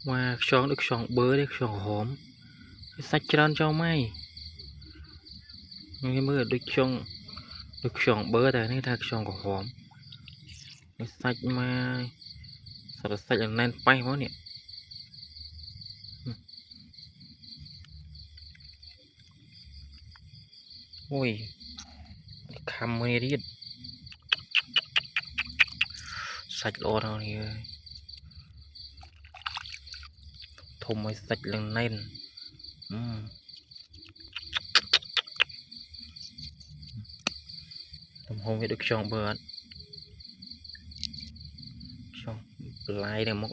Mà chọn được chọn bơ được chọn hóm sạch trơn cho mày nghe mưa được chọn bơ tại này thật chọn của hóm sạch mà sao sạch là nên bay quá nè ôi khăm mê đi sạch lỗ nào thì thùng mới sạch lần nên hôm được chọn bơ chọn lại được một